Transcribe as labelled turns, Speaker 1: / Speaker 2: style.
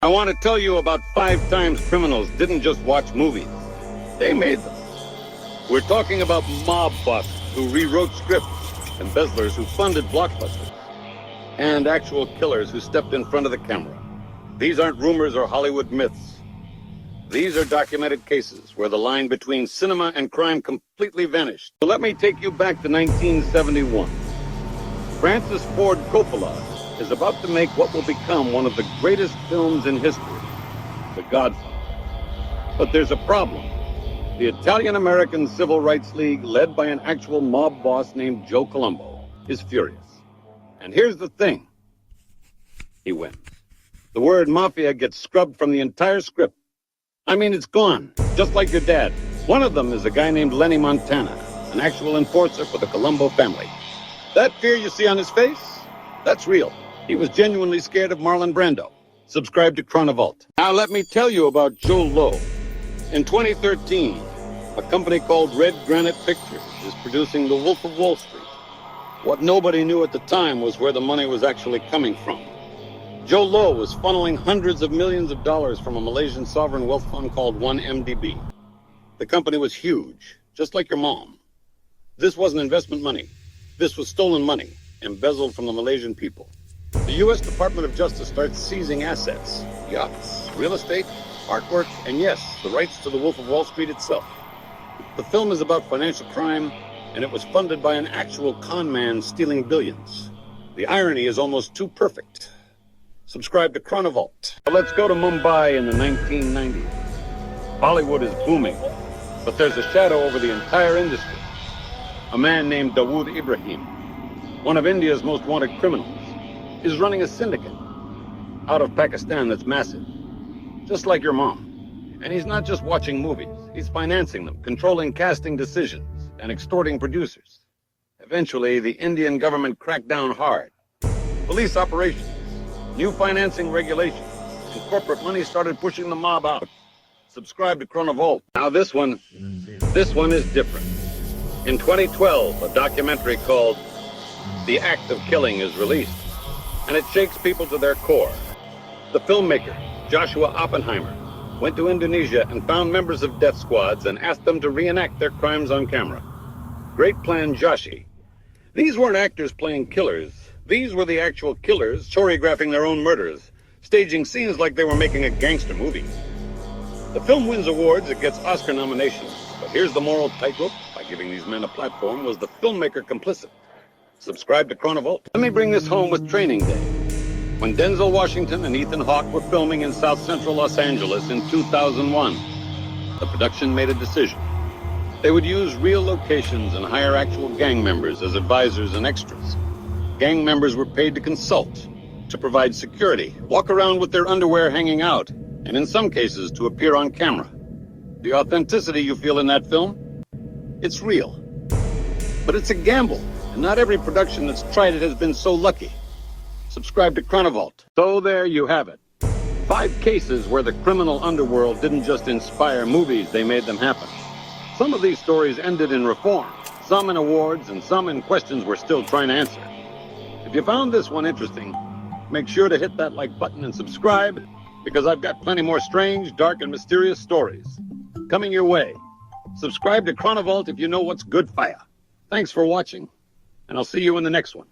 Speaker 1: I want to tell you about 5 times criminals didn't just watch movies. They made them. We're talking about mob bosses who rewrote scripts, embezzlers who funded blockbusters, and actual killers who stepped in front of the camera. These aren't rumors or Hollywood myths. These are documented cases where the line between cinema and crime completely vanished. So let me take you back to 1971. Francis Ford Coppola is about to make what will become one of the greatest films in history, The Godfather. But there's a problem. The Italian-American Civil Rights League, led by an actual mob boss named Joe Colombo, is furious. And here's the thing. He wins. The word Mafia gets scrubbed from the entire script. I mean, it's gone, just like your dad. One of them is a guy named Lenny Montana, an actual enforcer for the Colombo family. That fear you see on his face, that's real. He was genuinely scared of Marlon Brando. Subscribe to Chronovault. Now let me tell you about Joe Lowe. In 2013, a company called Red Granite Pictures is producing The Wolf of Wall Street. What nobody knew at the time was where the money was actually coming from. Joe Lowe was funneling hundreds of millions of dollars from a Malaysian sovereign wealth fund called 1MDB. The company was huge, just like your mom. This wasn't investment money. This was stolen money, embezzled from the Malaysian people. The U.S. Department of Justice starts seizing assets, yachts, real estate, artwork, and yes, the rights to The Wolf of Wall Street itself. The film is about financial crime, and it was funded by an actual con man stealing billions. The irony is almost too perfect. Subscribe to Chronovault. Let's go to Mumbai in the 1990s. Bollywood is booming, but there's a shadow over the entire industry. A man named Dawood Ibrahim, one of India's most wanted criminals, is running a syndicate out of Pakistan that's massive, just like your mom. And he's not just watching movies, he's financing them, controlling casting decisions, and extorting producers. Eventually, the Indian government cracked down hard. Police operations, new financing regulations, and corporate money started pushing the mob out. Subscribe to Chronovault. Now this one is different. In 2012, a documentary called The Act of Killing is released, and it shakes people to their core. The filmmaker, Joshua Oppenheimer, went to Indonesia and found members of death squads and asked them to reenact their crimes on camera. Great plan, Joshi. These weren't actors playing killers. These were the actual killers choreographing their own murders, staging scenes like they were making a gangster movie. The film wins awards, it gets Oscar nominations, but here's the moral tightrope. By giving these men a platform, was the filmmaker complicit? Subscribe to Chronovault. Let me bring this home with Training Day. When Denzel Washington and Ethan Hawke were filming in South Central Los Angeles in 2001, the production made a decision. They would use real locations and hire actual gang members as advisors and extras. Gang members were paid to consult, to provide security, walk around with their underwear hanging out, and in some cases to appear on camera. The authenticity you feel in that film, it's real. But it's a gamble, and not every production that's tried it has been so lucky. Subscribe to Chronovault. So there you have it. 5 cases where the criminal underworld didn't just inspire movies, they made them happen. Some of these stories ended in reform, some in awards, and some in questions we're still trying to answer. If you found this one interesting, make sure to hit that like button and subscribe, because I've got plenty more strange, dark, and mysterious stories coming your way. Subscribe to Chronovault if you know what's good for ya. Thanks for watching, and I'll see you in the next one.